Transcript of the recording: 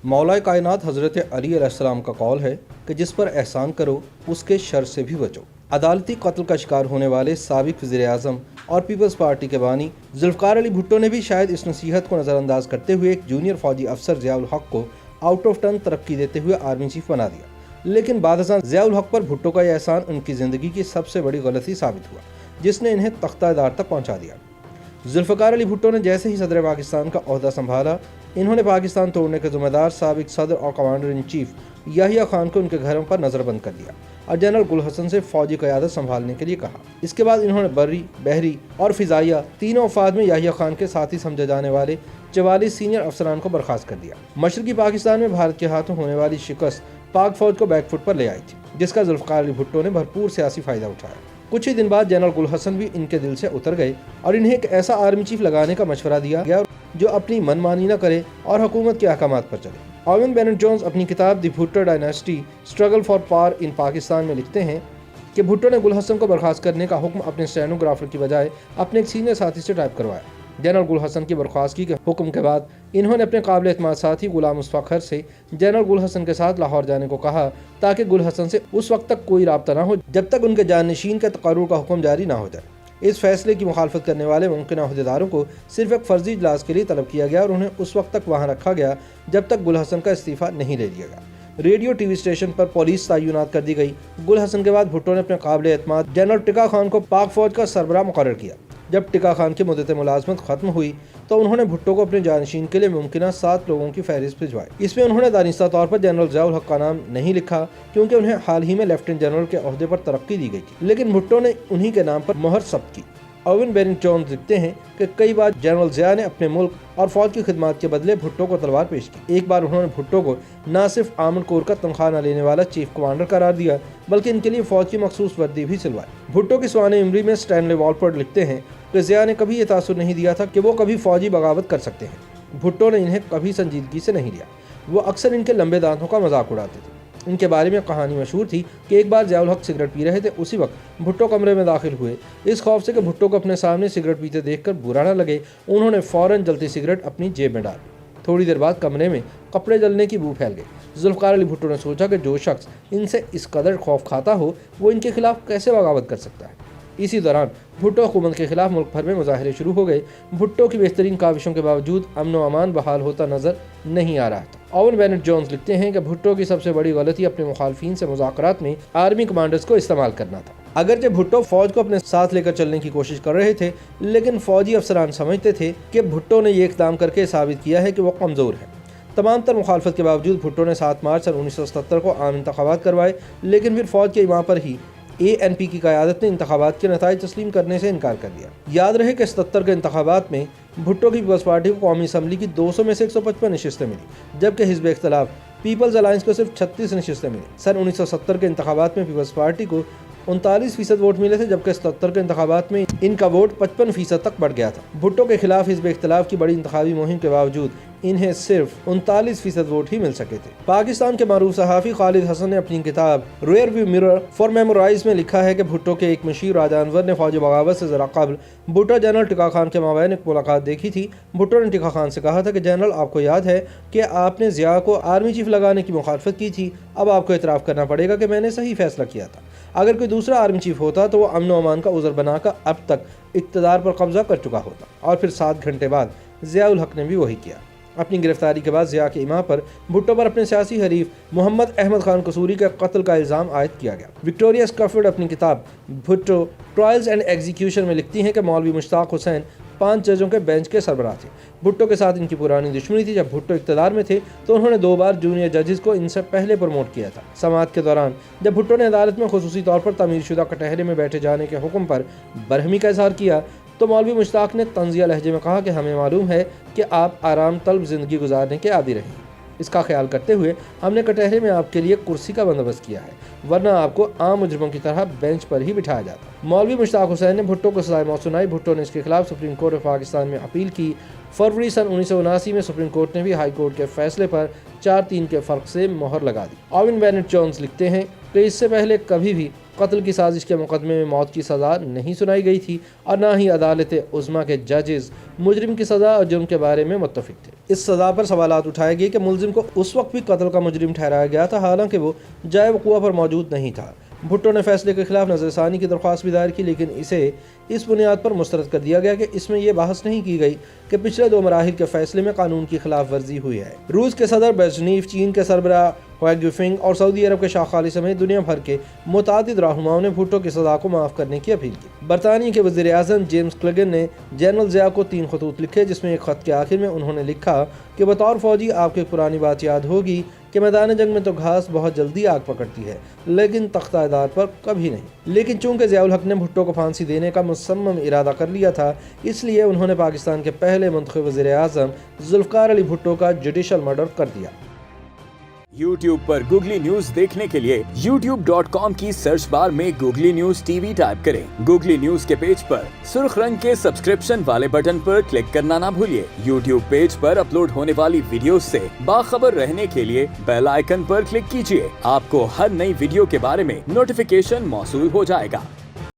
मौलाए कायनात हज़रत अली अलैहिस्सलाम का कौल है कि जिस पर एहसान करो उसके शर से भी बचो। अदालती कत्ल का शिकार होने वाले साबिक वज़ीर आज़म और पीपल्स पार्टी के बानी जुल्फ़िकार अली भुट्टो ने भी शायद इस नसीहत को नज़रअंदाज करते हुए एक जूनियर फौजी अफसर ज़ियाउल हक को आउट ऑफ टर्न तरक्की देते हुए आर्मी चीफ बना दिया। लेकिन बादशाह ज़ियाउल हक पर भुट्टो का यह एहसान उनकी ज़िंदगी की सबसे बड़ी गलती साबित हुआ, जिसने इन्हें तख्तादार तक पहुँचा दिया। जुल्फ़िकार अली भुट्टो ने जैसे ही सदर पाकिस्तान का ओहदा संभाला, इन्होंने पाकिस्तान तोड़ने के ज़िम्मेदार साबिक सदर और commander in chief Yahya Khan को उनके घरों पर नज़रबंद कर दिया और जनरल गुल हसन से फौजी क़यादत संभालने के लिए कहा। इसके बाद इन्होंने बर्री, बहरी और फ़िज़ाइया तीनों अफवाद में याहिया खान के साथी समझे जाने वाले 44 सीनियर अफसरान को बर्खास्त कर दिया। मशरक़ी पाकिस्तान में भारत के हाथों होने वाली शिकस्त पाक फौज को बैकफुट पर ले आई थी, जिसका जुल्फ़िकार अली भुट्टो ने भरपूर सियासी फ़ायदा उठाया। कुछ ही दिन बाद जनरल गुल हसन भी इनके दिल से उतर गए और इन्हें एक ऐसा आर्मी चीफ लगाने का मशवरा दिया गया जो अपनी मनमानी न करे और हुकूमत के अहकामात पर चले। ओवेन बेनेट जोन्स अपनी किताब the Bhutto dynasty struggle for power in Pakistan में लिखते हैं कि भुट्टो ने गुल हसन को बर्खास्त करने का हुक्म अपने स्टेनोग्राफर की बजाय अपने एक सीनियर साथी से टाइप करवाया। जनरल गुल हसन की बर्खास्तगी के हुक्म के बाद इन्होंने अपने काबिल एतमाद साथी गुलाम मुस्तफा खर से जनरल गुल हसन के साथ लाहौर जाने को कहा, ताकि गुल हसन से उस वक्त तक कोई राब्ता ना हो जब तक उनके जाननशीन के तकर्रुर का हुक्म जारी ना हो जाए। इस फैसले की मुखालफत करने वाले मुमकिन अहदेदारों को सिर्फ एक फर्जी इजलास के लिए तलब किया गया और उन्हें उस वक्त तक वहाँ रखा गया जब तक गुल हसन का इस्तीफ़ा नहीं ले लिया गया। रेडियो टीवी स्टेशन पर पुलिस तैनात कर दी गई। गुल हसन के बाद भुट्टो ने अपने काबिल एतमाद जनरल टिका खान को पाक फौज का सरबराह मुकर्रर किया। जब टिका खान की मुद्दत मुलाजमत खत्म हुई तो उन्होंने भुट्टो को अपने जानशीन के लिए मुमकिन 7 लोगों की फहरिस्त भिजवाई। इसमें उन्होंने दानिस्ता तौर पर जनरल ज़ियाउल हक का नाम नहीं लिखा, क्योंकि उन्हें हाल ही में लेफ्टिनेंट जनरल के ओहदे पर तरक्की दी गई थी, लेकिन भुट्टो ने उन्हीं के नाम पर मोहर ज़ब्त की। ओवेन बेनेट जोन्स लिखते हैं कि कई बार जनरल ज़िया ने अपने मुल्क और फौज की खिदमत के बदले भुट्टो को तलवार पेश की। एक बार उन्होंने भुट्टो को न सिर्फ आर्मड कोर का तनख्वाह न लेने वाला चीफ कमांडर करार दिया, बल्कि इनके लिए फौज की मखसूस वर्दी भी सिलवाई। भुट्टो की सवाने इमरी में स्टैनले वॉलफोर्ड लिखते हैं कि ज़िया ने कभी ये तासुर नहीं दिया था कि वो कभी फौजी बगावत कर सकते हैं। भुट्टो ने इन्हें कभी संजीदगी से नहीं लिया। वो अक्सर इनके लंबे दांतों का मजाक उड़ाते थे। इनके बारे में कहानी मशहूर थी कि एक बार ज़ियाउल हक सिगरेट पी रहे थे। उसी वक्त भुट्टो कमरे में दाखिल हुए। इस खौफ से कि भुट्टो को अपने सामने सिगरेट पीते देखकर बुरा न लगे, उन्होंने फ़ौरन जलती सिगरेट अपनी जेब में डाली। थोड़ी देर बाद कमरे में कपड़े जलने की बू फैल गई। जुल्फ़िकार अली भुट्टो ने सोचा कि जो शख्स इनसे इस कदर खौफ खाता हो वो इनके खिलाफ कैसे बगावत कर सकता है। इसी दौरान भुट्टो हुकूमत के खिलाफ मुल्क भर में मुजाहरे शुरू हो गए। भुट्टो की बेहतरीन काविशों के बावजूद अमन व अमान बहाल होता नजर नहीं आ रहा था। ओवेन बेनेट जोन्स लिखते हैं कि भुट्टो की सबसे बड़ी गलती अपने मुखालफिन से मुज़ाकरात में आर्मी कमांडर्स को इस्तेमाल करना था। अगरचे भुट्टो फौज को अपने साथ लेकर चलने की कोशिश कर रहे थे, लेकिन फौजी अफसरान समझते थे कि भुट्टो ने ये इक़दाम करके साबित किया है कि वो कमज़ोर है। तमाम तर मुखालफत के बावजूद भुट्टो ने 7 मार्च सन 1977 को आम इंतखाबात करवाए, लेकिन फिर फौज के इमाम पर ही ANP की क़यादत ने इंतखाबात के नताइज तस्लीम करने से इनकार कर दिया। याद रहे कि 77 के इंतखाबात में भुट्टो की पीपल्स पार्टी को कौमी असम्बली की 200 में से 155 नशिस्तें मिली, जबकि हिज़्ब इख्तिलाफ पीपल्स अलायंस को सिर्फ 36 नशिस्तें मिली। सन 1970 के इंतखाबात में पीपल्स पार्टी को 39% वोट मिले थे, जबकि 77 के इंतखाबात में इनका वोट 55% तक बढ़ गया था। भुट्टो के खिलाफ हिज़्ब इख्तिलाफ की बड़ी इंतखाबी मुहिम के बावजूद इन्हें सिर्फ 39% वोट ही मिल सके थे। पाकिस्तान के मारूफ सहाफ़ी खालिद हसन ने अपनी किताब rear view mirror four memoirs में लिखा है कि भुट्टो के एक मशीर राजानवर ने फौजी बगावत से ज़रा कबल भुट्टो जनरल टिका खान के माबैन एक मुलाकात देखी थी। भुट्टो ने टिका खान से कहा था कि जनरल, आपको याद है कि आपने ज़िया को आर्मी चीफ लगाने की मुखालफत की थी। अब आपको इतराफ़ करना पड़ेगा कि मैंने सही फैसला किया था। अगर कोई दूसरा आर्मी चीफ होता तो वो अमन व अमान का उज़र बनाकर अब तक इक़्तिदार पर कब्जा कर चुका होता। और फिर 7 घंटे बाद ज़ियाउल हक ने भी वही किया। अपनी गिरफ्तारी के बाद ज़िया के इमाम पर भुट्टो पर अपने सियासी हरीफ मोहम्मद अहमद खान कसूरी के कत्ल का इल्ज़ाम आयद किया गया। विक्टोरिया स्कॉफिल्ड अपनी किताब भुट्टो ट्रायल्स एंड एग्जीक्यूशन में लिखती हैं कि मौलवी मुश्ताक हुसैन 5 जजों के बेंच के सरबराह थे। भुट्टो के साथ इनकी पुरानी दुश्मनी थी। जब भुट्टो इक़्तिदार में थे तो उन्होंने 2 बार जूनियर जजेस को इनसे पहले प्रमोट किया था। समाअत के दौरान जब भुट्टो ने अदालत में खुसूसी तौर पर तमीरशुदा कटहरे में बैठे जाने के हुक्म पर बरहमी का इजहार किया तो मौलवी मुश्ताक ने तंज़िया लहजे में कहा कि हमें मालूम है कि आप आराम तलब ज़िंदगी गुजारने के आदी रहे। इसका ख्याल करते हुए हमने कटहरे में आपके लिए कुर्सी का बंदोबस्त किया है, वरना आपको आम मुजरिमों की तरह बेंच पर ही बिठाया जाता। मौलवी मुश्ताक हुसैन ने भुट्टो को सज़ाए मौत सुनाई। भुट्टो ने इसके खिलाफ सुप्रीम कोर्ट ऑफ पाकिस्तान में अपील की। फरवरी सन 1979 में सुप्रीम कोर्ट ने भी हाई कोर्ट के फैसले पर 4-3 के फ़र्क से मोहर लगा दी। ओवेन बेनेट जोन्स लिखते हैं कि इससे पहले कभी भी قتل کی سازش کے مقدمے میں موت کی سزا نہیں سنائی گئی تھی اور نہ ہی عدالت عظمیٰ کے ججز مجرم کی سزا اور جرم کے بارے میں متفق تھے۔ اس سزا پر سوالات اٹھائے گئے کہ ملزم کو اس وقت بھی قتل کا مجرم ٹھہرایا گیا تھا حالانکہ وہ جائے وقوع پر موجود نہیں تھا۔ بھٹو نے فیصلے کے خلاف نظر ثانی کی درخواست بھی دائر کی، لیکن اسے اس بنیاد پر مسترد کر دیا گیا کہ اس میں یہ بحث نہیں کی گئی کہ پچھلے 2 مراحل کے فیصلے میں قانون کی خلاف ورزی ہوئی ہے۔ روس کے صدر برزنیف، چین کے سربراہ ہوائی جنفنگ اور سعودی عرب کے شاہ خالد سمیت دنیا بھر کے متعدد رہنماؤں نے بھٹو کی سزا کو معاف کرنے کی اپیل کی۔ برطانیہ کے وزیر اعظم جیمز کلیگن نے جنرل ضیاء کو 3 خطوط لکھے، جس میں ایک خط کے آخر میں انہوں نے لکھا کہ بطور فوجی آپ کو ایک پرانی بات یاد ہوگی کہ میدان جنگ میں تو گھاس بہت جلدی آگ پکڑتی ہے لیکن تختہ ادار پر کبھی نہیں۔ لیکن چونکہ ضیاء الحق نے بھٹو کو پھانسی دینے کا مصمم ارادہ کر لیا تھا، اس لیے انہوں نے پاکستان کے پہلے منتخب وزیر اعظم ذوالفقار علی بھٹو کا جوڈیشل مرڈر کر دیا۔ YouTube پر گوگلی نیوز دیکھنے کے لیے youtube.com کی سرچ بار میں googly news T V type کریں۔ گوگلی نیوز کے پیج پر سرخ رنگ کے سبسکرپشن والے بٹن پر کلک کرنا نہ بھولیے۔ YouTube پیج پر اپلوڈ ہونے والی ویڈیوز سے باخبر رہنے کے لیے بیل آئیکن پر کلک کیجیے۔ آپ کو ہر نئی ویڈیو کے بارے میں نوٹیفیکیشن موصول ہو جائے گا۔